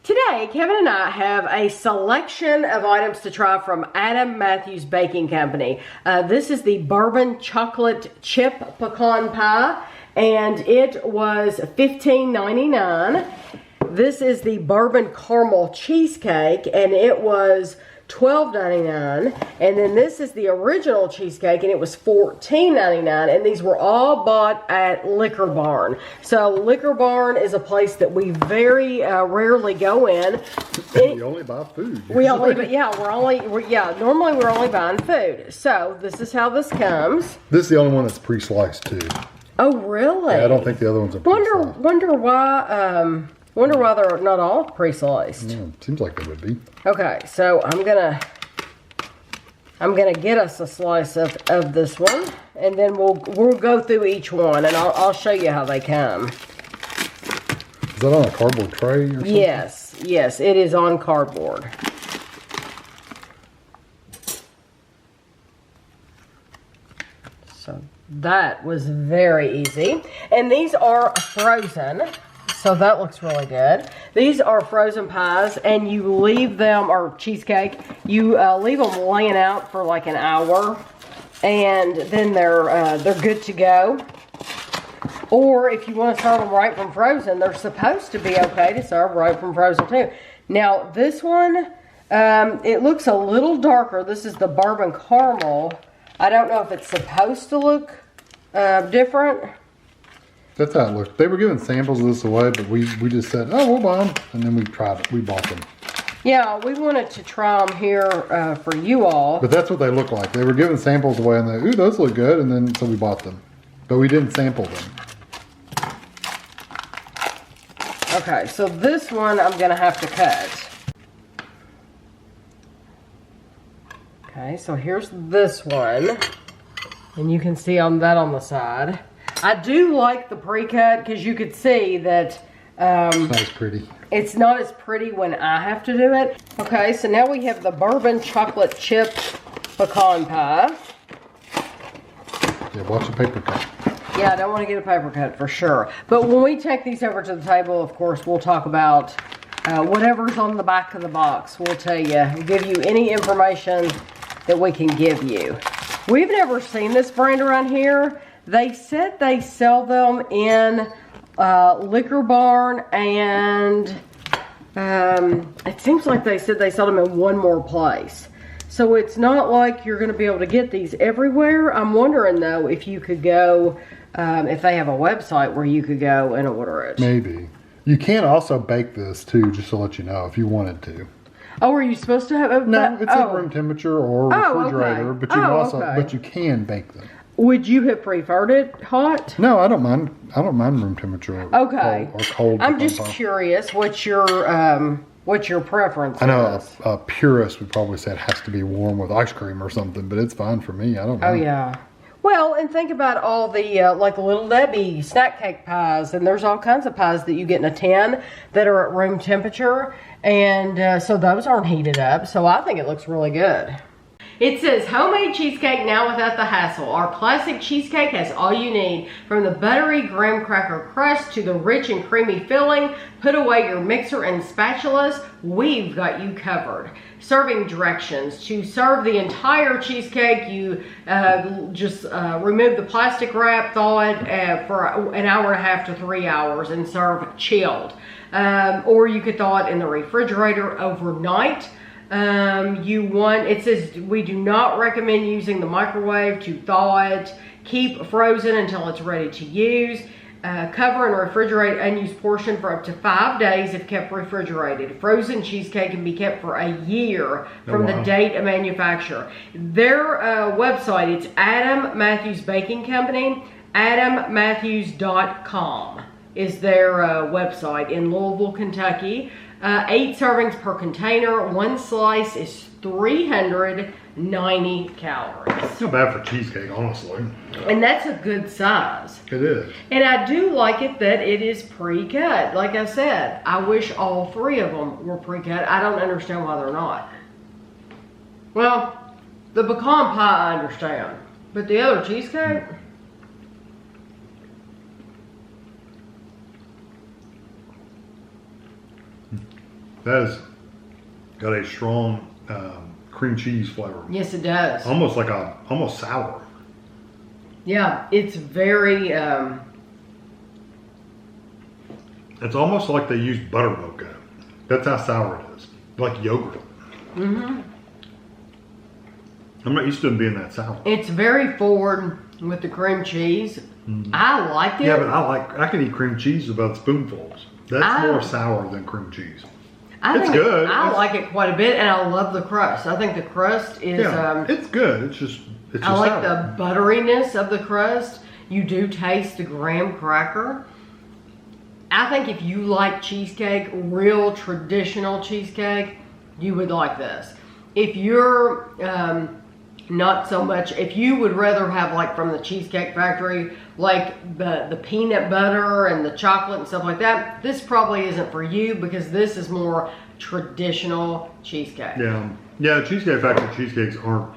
Today, Kevin and I have a selection of items to try from Adam Matthews Baking Company. This is the Bourbon Chocolate Chip Pecan Pie, and it was $15.99. This is the Bourbon Caramel Cheesecake, and it was $12.99. And then this is the original cheesecake, and it was $14.99. And these were all bought at Liquor Barn. So Liquor Barn is a place that we very rarely go in. We only buy food. Normally we're only buying food. So this is how this comes. This is the only one that's pre-sliced too. Oh, really? Yeah, I don't think the other ones are pre-sliced. Wonder why they're not all pre-sliced. Yeah, seems like they would be. Okay, so I'm gonna get us a slice of this one, and then we'll go through each one, and I'll show you how they come. Is that on a cardboard tray or something? Yes, it is on cardboard. So that was very easy, and these are frozen. So that looks really good. These are frozen pies, and you leave them, or cheesecake, you leave them laying out for like an hour, and then they're good to go. Or if you want to serve them right from frozen, they're supposed to be okay to serve right from frozen too. Now this one, it looks a little darker. This is the Bourbon Caramel. I don't know if it's supposed to look different. That's how it looked. They were giving samples of this away, but we just said, oh, we'll buy them. And then we tried it. We bought them. Yeah, we wanted to try them here for you all. But that's what they look like. They were giving samples away, and they, ooh, those look good. And then, so we bought them. But we didn't sample them. Okay, so this one I'm going to have to cut. Okay, so here's this one. And you can see that on the side. I do like the pre-cut because you could see that it's not as pretty. It's not as pretty when I have to do it. Okay, so now we have the Bourbon Chocolate Chip Pecan Pie. Yeah, watch the paper cut. Yeah, I don't want to get a paper cut for sure. But when we take these over to the table, of course, we'll talk about whatever's on the back of the box. We'll tell you, give you any information that we can give you. We've never seen this brand around here. They said they sell them in Liquor Barn, and it seems like they said they sell them in one more place. So it's not like you're going to be able to get these everywhere. I'm wondering, though, if you could go, if they have a website where you could go and order it. Maybe. You can also bake this, too, just to let you know, if you wanted to. Oh, are you supposed to have a... No, it's at room temperature or refrigerator, okay. but you can also, but you can bake them. Would you have preferred it hot? No, I don't mind. I don't mind room temperature or cold. I'm just curious what your preference is. I know a purist would probably say it has to be warm with ice cream or something, but it's fine for me. I don't know. Oh yeah. Well, and think about all the like Little Debbie snack cake pies, and there's all kinds of pies that you get in a tin that are at room temperature, and so those aren't heated up. So I think it looks really good. It says, homemade cheesecake now without the hassle. Our classic cheesecake has all you need. From the buttery graham cracker crust to the rich and creamy filling, put away your mixer and spatulas. We've got you covered. Serving directions. To serve the entire cheesecake, you just remove the plastic wrap, thaw it for an hour and a half to 3 hours, and serve chilled. Or you could thaw it in the refrigerator overnight. It says we do not recommend using the microwave to thaw it. Keep frozen until it's ready to use. Cover and refrigerate unused portion for up to 5 days if kept refrigerated. Frozen cheesecake can be kept for a year from the date of manufacture. Their website, it's Adam Matthews Baking Company. AdamMatthews.com is their website in Louisville, Kentucky. 8 servings per container. One slice is 390 calories. It's not bad for cheesecake, honestly. And that's a good size. It is. And I do like it that it is pre-cut. Like I said, I wish all 3 of them were pre-cut. I don't understand why they're not. Well, the pecan pie I understand. But the other cheesecake... That has got a strong cream cheese flavor. Yes, it does. Almost like almost sour. Yeah, it's very. It's almost like they used buttermilk in it. That's how sour it is. Like yogurt. Mm-hmm. I'm not used to them being that sour. It's very forward with the cream cheese. Mm-hmm. I like it. Yeah, but I can eat cream cheese about spoonfuls. That's more sour than cream cheese. It's good. I like it quite a bit, and I love the crust. I think the crust is. Yeah, it's good. It's just I like sour. the butteriness of the crust. You do taste the graham cracker. I think if you like cheesecake, real traditional cheesecake, you would like this. If you're not so much, if you would rather have like from the Cheesecake Factory, like the peanut butter and the chocolate and stuff like that, this probably isn't for you because this is more traditional cheesecake. Yeah, Cheesecake Factory cheesecakes aren't,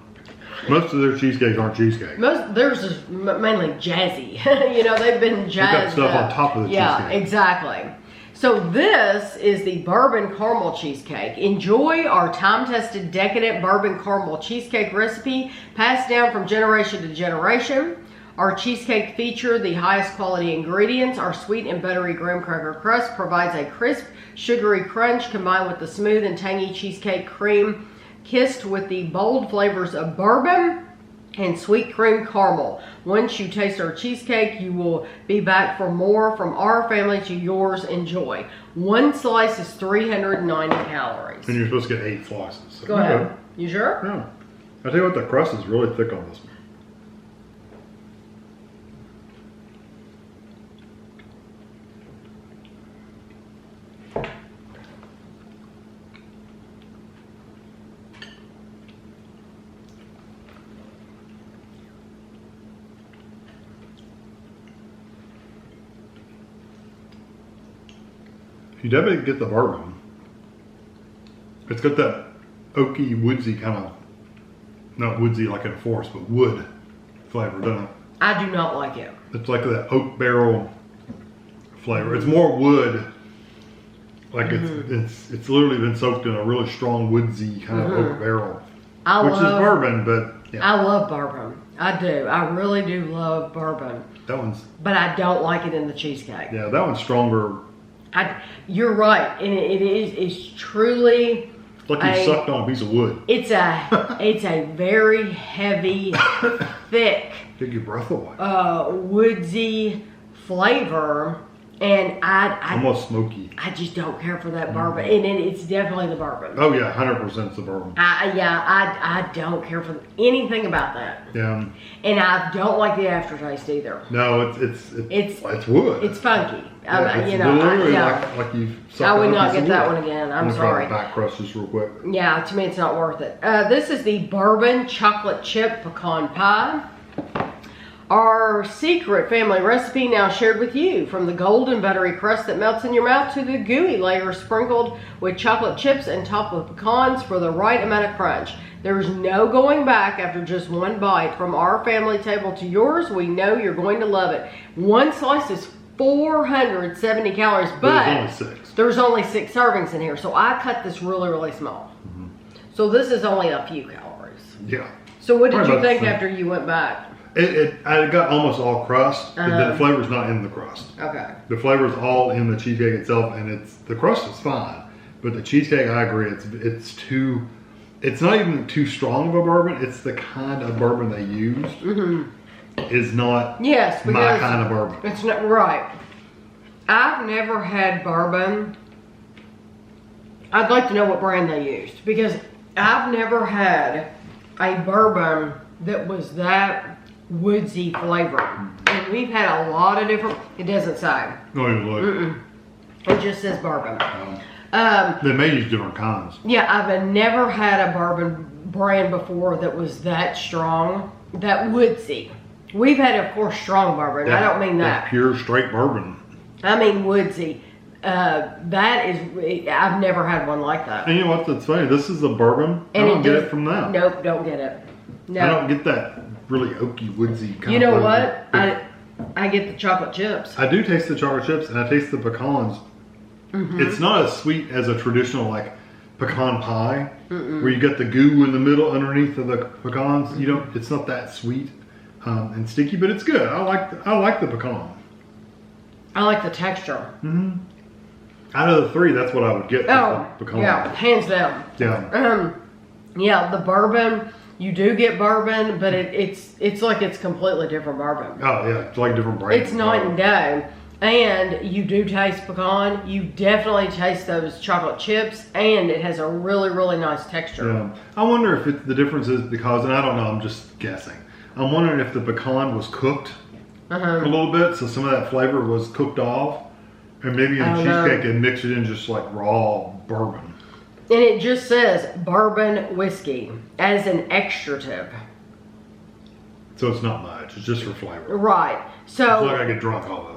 most of their cheesecakes aren't cheesecake. Theirs is mainly jazzy. You know, they've been jazzed got stuff up on top of the cheesecake. Yeah, exactly. So this is the bourbon caramel cheesecake. Enjoy our time-tested, decadent bourbon caramel cheesecake recipe passed down from generation to generation. Our cheesecake feature the highest quality ingredients. Our sweet and buttery graham cracker crust provides a crisp, sugary crunch combined with the smooth and tangy cheesecake cream kissed with the bold flavors of bourbon and sweet cream caramel. Once you taste our cheesecake, you will be back for more. From our family to yours, enjoy. One slice is 390 calories. And you're supposed to get 8 slices. So Go ahead. You sure? Yeah. I tell you what, the crust is really thick on this one. You definitely get the bourbon. It's got that oaky, woodsy kind of, not woodsy like in a forest, but wood flavor, doesn't it? I do not like it. It's like that oak barrel flavor. It's more wood. Like it's literally been soaked in a really strong woodsy kind of oak barrel. Which is bourbon, but yeah. I love bourbon. I do. I really do love bourbon. That one's. But I don't like it in the cheesecake. Yeah, that one's stronger. You're right, and it's truly like you sucked on a piece of wood. It's a very heavy, thick, take your breath away. Woodsy flavor, and I almost smoky. I just don't care for that bourbon, and it's definitely the bourbon. Oh yeah, 100% the bourbon. I don't care for anything about that. Yeah. And I don't like the aftertaste either. No, it's wood. It's funky. Yeah, it's literally like you. I would not get that one again. I'm sorry. Back crust just real quick. Yeah, to me it's not worth it. This is the bourbon chocolate chip pecan pie. Our secret family recipe now shared with you. From the golden buttery crust that melts in your mouth to the gooey layer sprinkled with chocolate chips and topped with pecans for the right amount of crunch. There is no going back after just one bite. From our family table to yours, we know you're going to love it. One slice is 470 calories, but there's only 6 servings in here. So I cut this really, really small. Mm-hmm. So this is only a few calories. Yeah. So what did you think after you went back? I got almost all crust, but the flavor's not in the crust. Okay. The flavor's all in the cheesecake itself, and the crust is fine, but the cheesecake, I agree, it's not even too strong of a bourbon. It's the kind of bourbon they use. Mm-hmm. Is not my kind of bourbon. It's not right. I've never had bourbon. I'd like to know what brand they used, because I've never had a bourbon that was that woodsy flavor. And we've had a lot of different. It doesn't say. No, look. It just says bourbon. They may use different kinds. Yeah, I've never had a bourbon brand before that was that strong, that woodsy. We've had, of course, strong bourbon. I don't mean that. Pure, straight bourbon. I mean woodsy. That is, I've never had one like that. And you know what? That's funny. This is a bourbon. And I don't get it from that. Nope, don't get it. No. I don't get that really oaky, woodsy kind of. You know what? I get the chocolate chips. I do taste the chocolate chips, and I taste the pecans It's not as sweet as a traditional like pecan pie, where you get the goo in the middle underneath of the pecans. You don't. It's not that sweet and sticky, but it's good. I like the pecan. I like the texture. Out of the three, that's what I would get. Oh, the pecan. yeah, hands down. Yeah. Yeah, the bourbon. You do get bourbon, but it's like it's completely different bourbon. Oh yeah, it's like different brands. It's night and day. And you do taste pecan. You definitely taste those chocolate chips, and it has a really, really nice texture. Yeah. I wonder if the difference is because, and I don't know, I'm just guessing. I'm wondering if the pecan was cooked a little bit, so some of that flavor was cooked off, and maybe in the cheesecake and mix it in just like raw bourbon. And it just says bourbon whiskey as an extrative. So it's not much. It's just for flavor. Right. So I feel like I get drunk off of it.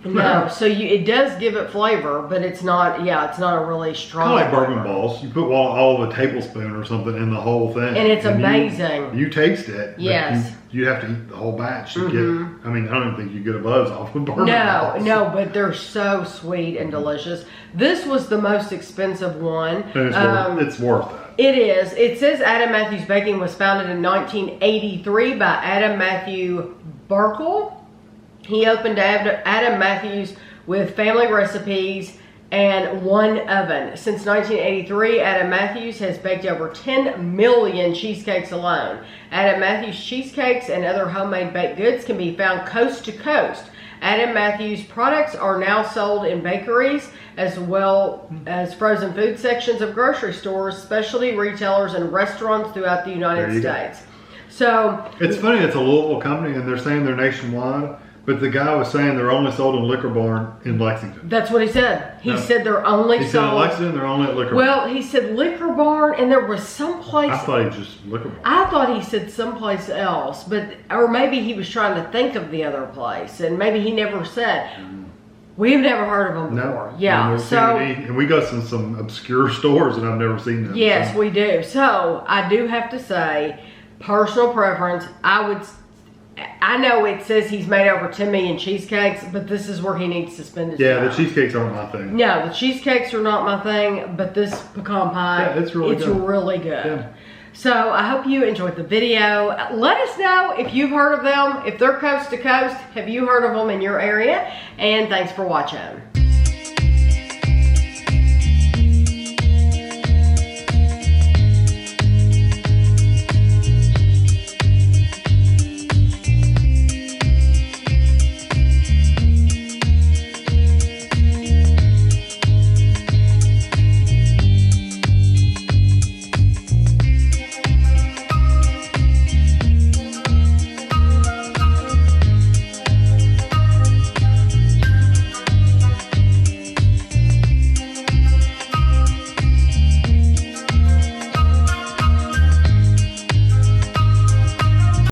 No, so it does give it flavor, but it's not. Yeah, it's not a really strong. Kind of like bourbon balls. You put all of a tablespoon or something in the whole thing, and it's amazing. You taste it. Yes. You have to eat the whole batch to get. I mean, I don't even think you get a buzz off of bourbon balls. No, but they're so sweet and delicious. This was the most expensive one. And it's worth that. It is. It says Adam Matthews Baking was founded in 1983 by Adam Matthew Burkle. He opened Adam Matthews with family recipes and one oven. Since 1983, Adam Matthews has baked over 10 million cheesecakes alone. Adam Matthews cheesecakes and other homemade baked goods can be found coast to coast. Adam Matthews products are now sold in bakeries as well as frozen food sections of grocery stores, specialty retailers, and restaurants throughout the United States. So it's funny, it's a Louisville company and they're saying they're nationwide. But the guy was saying they're only sold in Liquor Barn in Lexington. That's what he said. He said they're only sold. He said in Lexington, they're only at Liquor Barn. Well, he said Liquor Barn, and there was someplace. I thought he just Liquor Barn. I thought he said someplace else, or maybe he was trying to think of the other place, and maybe he never said. We've never heard of them before. Yeah, and we go to some obscure stores, and I've never seen them. Yes, we do. So I do have to say, personal preference. I know it says he's made over 10 million cheesecakes, but this is where he needs to spend his time. The cheesecakes aren't my thing. No, the cheesecakes are not my thing, but this pecan pie, it's really good. Yeah. So I hope you enjoyed the video. Let us know if you've heard of them. If they're coast to coast, have you heard of them in your area? And thanks for watching.